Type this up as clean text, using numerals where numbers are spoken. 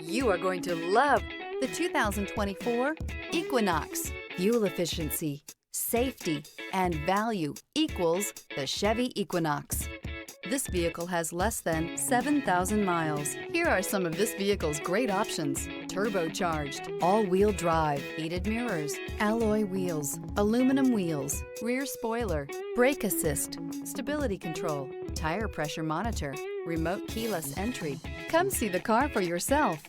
You are going to love the 2024 Equinox. Fuel efficiency, safety, and value equals the Chevy Equinox. This vehicle has less than 7,000 miles. Here are some of this vehicle's great options: turbocharged, all-wheel drive, heated mirrors, alloy wheels, aluminum wheels, rear spoiler, brake assist, stability control, tire pressure monitor, remote keyless entry. Come see the car for yourself.